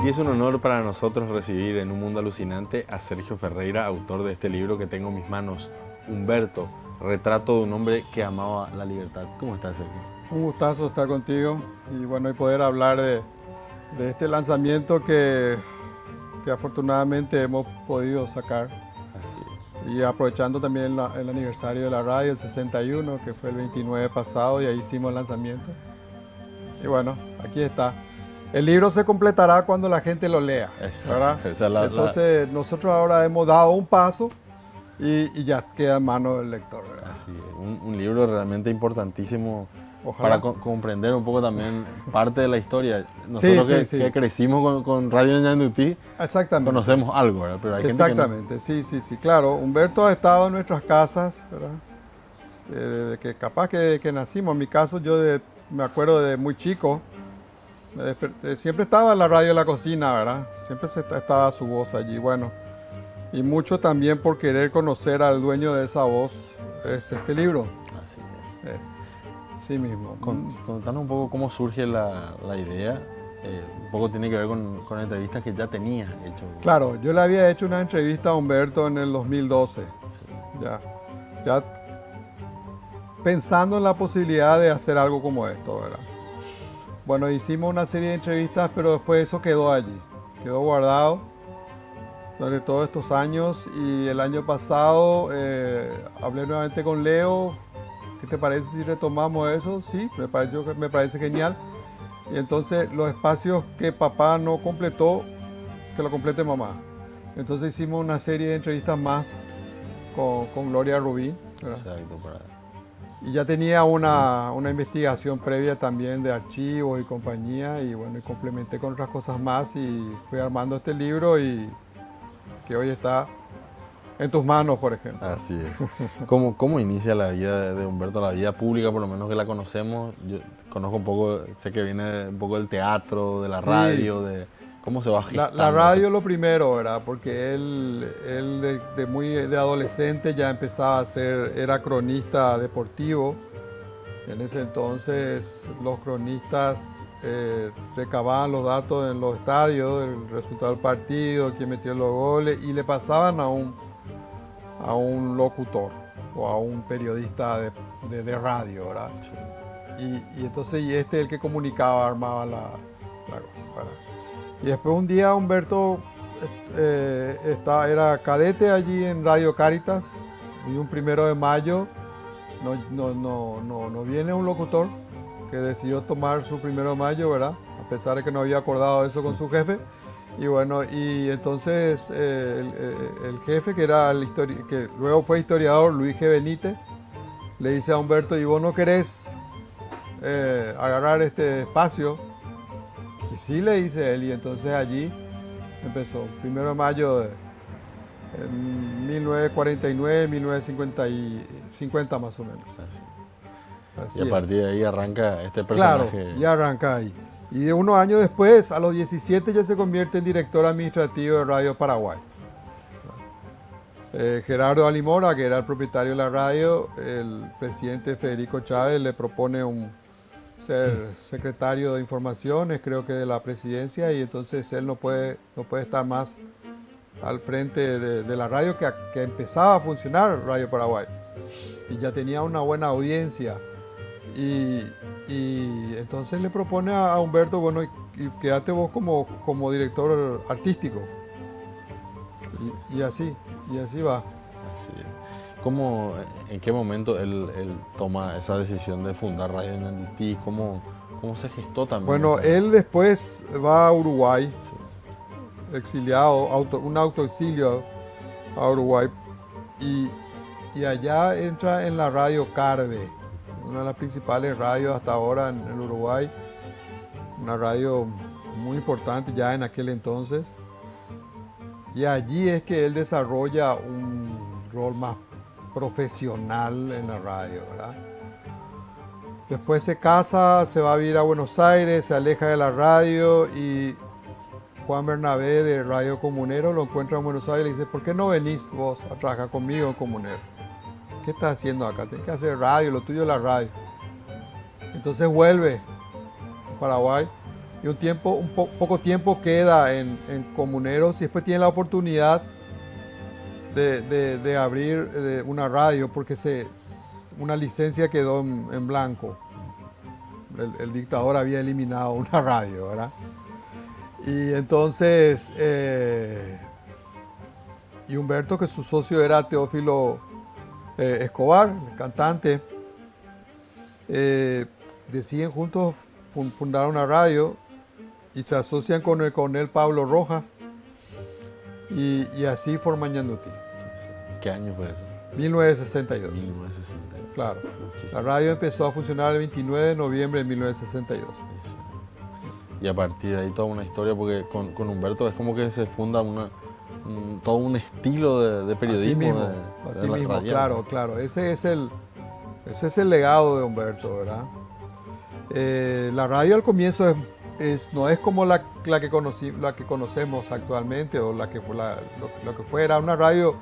Y es un honor para nosotros recibir en Un Mundo Alucinante a Sergio Ferreira, autor de este libro que tengo en mis manos, Humberto, retrato de un hombre que amaba la libertad. ¿Cómo estás, Sergio? Un gustazo estar contigo y bueno, y poder hablar de este lanzamiento que afortunadamente hemos podido sacar. Así Y aprovechando también el aniversario de la radio, el 61, que fue el 29 pasado, y ahí hicimos el lanzamiento. Y bueno, aquí está. El libro se completará cuando la gente lo lea, es. ¿verdad? Esa es Entonces nosotros ahora hemos dado un paso y ya queda en manos del lector, ¿verdad? así es. Un libro realmente importantísimo Ojalá. para comprender un poco también parte de la historia. Nosotros Sí. que crecimos con Radio Ñandutí, Exactamente. conocemos algo, ¿verdad? Pero hay gente que no. Exactamente, sí, claro. Humberto ha estado en nuestras casas, ¿verdad? Desde que capaz que nacimos. En mi caso, me acuerdo de muy chico, siempre estaba en la radio de la cocina, ¿verdad? Siempre estaba su voz allí, bueno. Y mucho también por querer conocer al dueño de esa voz es este libro. Así es. Sí mismo. Contanos un poco cómo surge la idea. Un poco tiene que ver con entrevistas que ya tenías hecho. Claro, yo le había hecho una entrevista a Humberto en el 2012. Ya pensando en la posibilidad de hacer algo como esto, ¿verdad? Bueno, hicimos una serie de entrevistas, pero después eso quedó allí, quedó guardado durante todos estos años y el año pasado hablé nuevamente con Leo. ¿Qué te parece si retomamos eso? Sí, me parece genial. Y entonces los espacios que papá no completó, que lo complete mamá. Entonces hicimos una serie de entrevistas más con Gloria Rubí, ¿verdad? Exacto, Y ya tenía una investigación previa también de archivos y compañía, y bueno, y complementé con otras cosas más y fui armando este libro y que hoy está en tus manos, por ejemplo. así es. ¿Cómo inicia la vida de Humberto, la vida pública, por lo menos que la conocemos? Yo conozco un poco, sé que viene un poco del teatro, de la Sí. radio, de cómo se va gestando. La radio lo primero, ¿verdad? Porque él de adolescente ya empezaba era cronista deportivo. En ese entonces los cronistas recababan los datos en los estadios, el resultado del partido, quién metió los goles, y le pasaban a un locutor o a un periodista de radio, ¿verdad? Y entonces y el que comunicaba, armaba la cosa, ¿verdad? Y después un día Humberto era cadete allí en Radio Cáritas y un 1 de mayo no viene un locutor que decidió tomar su 1 de mayo, ¿verdad? A pesar de que no había acordado eso con su jefe. Y bueno, y entonces el jefe, que luego fue historiador, Luis G. Benítez, le dice a Humberto: ¿y vos no querés agarrar este espacio? Y sí, le dice él, y entonces allí empezó, 1 de mayo de 1949, 1950 más o menos. Así Y a es. partir de ahí arranca este Claro, personaje. ya arranca ahí. Y de unos años después, a los 17, ya se convierte en director administrativo de Radio Paraguay. Gerardo Alimora, que era el propietario de la radio, el presidente Federico Chávez le propone ser secretario de Informaciones, creo que de la presidencia, y entonces él no puede estar más al frente de la radio que empezaba a funcionar Radio Paraguay. Y ya tenía una buena audiencia. Y entonces le propone a Humberto: bueno, y quédate vos como director artístico. Y así va. Así es. ¿En qué momento él toma esa decisión de fundar Radio Ñandutí? ¿Cómo se gestó también? Bueno, él después va a Uruguay, exiliado, un autoexilio a Uruguay, y allá entra en la radio Carve, una de las principales radios hasta ahora en el Uruguay, una radio muy importante ya en aquel entonces. Y allí es que él desarrolla un rol más profesional en la radio, ¿verdad? Después se casa, se va a vivir a Buenos Aires, se aleja de la radio, y Juan Bernabé de Radio Comunero lo encuentra en Buenos Aires y le dice: ¿por qué no venís vos a trabajar conmigo en Comunero? ¿Qué estás haciendo acá? Tienes que hacer radio, lo tuyo es la radio. Entonces vuelve a Paraguay y poco tiempo queda en Comuneros y después tiene la oportunidad de abrir una radio porque una licencia quedó en blanco. El dictador había eliminado una radio, ¿verdad? Y entonces, y Humberto, que su socio era Teófilo Escobar, el cantante, deciden juntos fundar una radio y se asocian con el coronel Pablo Rojas y así forman Ñandutí. ¿Qué año fue eso? 1962. 1962. Claro. Muchísimo. La radio empezó a funcionar el 29 de noviembre de 1962. Y a partir de ahí toda una historia, porque con Humberto es como que se funda todo un estilo de periodismo. Así mismo, claro. Ese es el legado de Humberto, ¿verdad? La radio al comienzo no es como la que conocemos actualmente o lo que fue, era una radio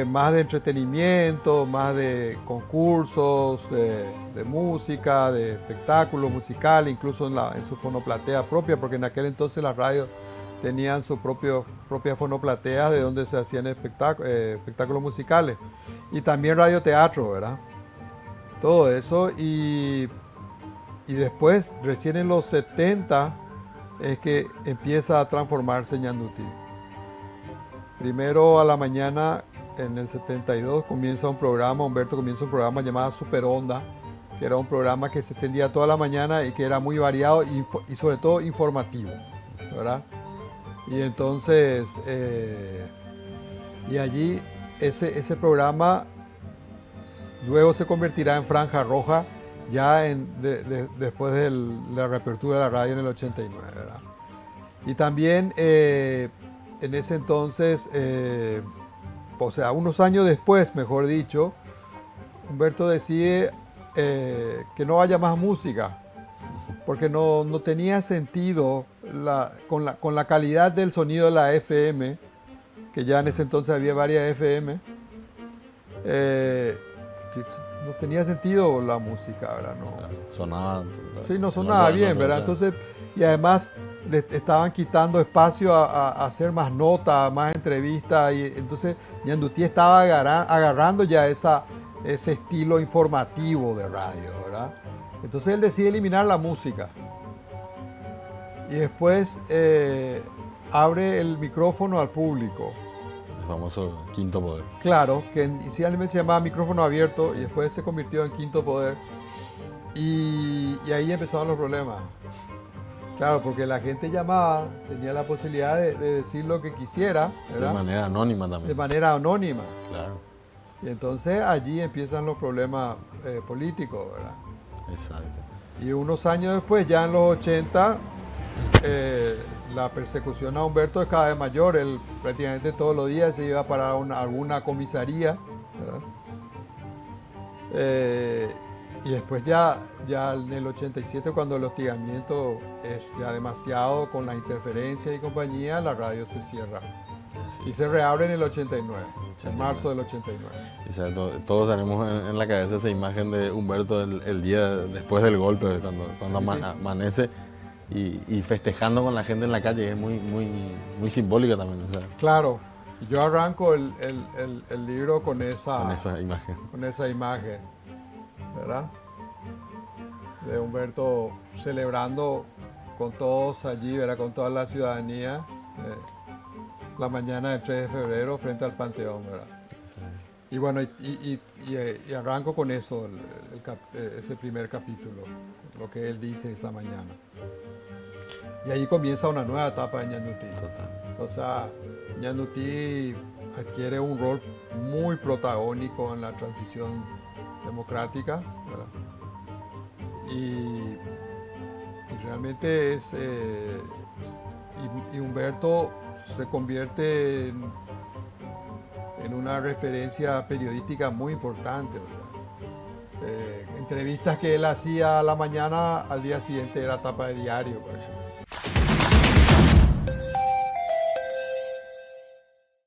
más de entretenimiento, más de concursos, de música, de espectáculos musicales, incluso en su fonoplatea propia, porque en aquel entonces las radios tenían su propia fonoplatea de donde se hacían espectáculos musicales. Y también radioteatro, ¿verdad? Todo eso. Y después, recién en los 70, es que empieza a transformarse Ñandutí. Primero a la mañana, en el 72, Humberto comienza un programa llamado Super Onda, que era un programa que se extendía toda la mañana y que era muy variado y sobre todo informativo, ¿verdad? Y entonces, y allí ese programa luego se convertirá en Franja Roja, ya después de la reapertura de la radio en el 89, ¿verdad? Y también en ese entonces, o sea, unos años después, mejor dicho, Humberto decide que no haya más música, porque no tenía sentido con la calidad del sonido de la FM, que ya en ese entonces había varias FM, que no tenía sentido la música, ¿verdad? Sonaba. Sí, no sonaba bien, ¿verdad? Entonces, y además le estaban quitando espacio a hacer más notas, más entrevistas, y entonces Ñandutí estaba agarrando ya ese estilo informativo de radio, ¿verdad? Entonces él decide eliminar la música y después abre el micrófono al público. El famoso Quinto Poder. Claro, que inicialmente se llamaba micrófono abierto y después se convirtió en Quinto Poder. Y ahí empezaron los problemas. Claro, porque la gente llamaba, tenía la posibilidad de decir lo que quisiera, ¿verdad? De manera anónima también. De manera anónima. Claro. Y entonces allí empiezan los problemas políticos, ¿verdad? Exacto. Y unos años después, ya en los 80, la persecución a Humberto es cada vez mayor. Él prácticamente todos los días se iba para alguna comisaría, ¿verdad? Y después ya en el 87, cuando el hostigamiento es ya demasiado con la interferencia y compañía, la radio se cierra. Y se reabre en el 89, en marzo del 89. Exacto. Todos tenemos en la cabeza esa imagen de Humberto el día después del golpe, cuando amanece y festejando con la gente en la calle, es muy simbólica también. O sea, claro, yo arranco el libro con esa imagen, ¿verdad? De Humberto celebrando con todos allí, ¿verdad? Con toda la ciudadanía, la mañana del 3 de febrero frente al Panteón, ¿verdad? Sí. Y bueno, y arranco con eso, ese primer capítulo, lo que él dice esa mañana. Y ahí comienza una nueva etapa de Ñandutí. Total. O sea, Ñandutí adquiere un rol muy protagónico en la transición democrática, ¿verdad? Y realmente y Humberto se convierte en una referencia periodística muy importante, ¿verdad? Entrevistas que él hacía a la mañana, al día siguiente era tapa de diario, pues.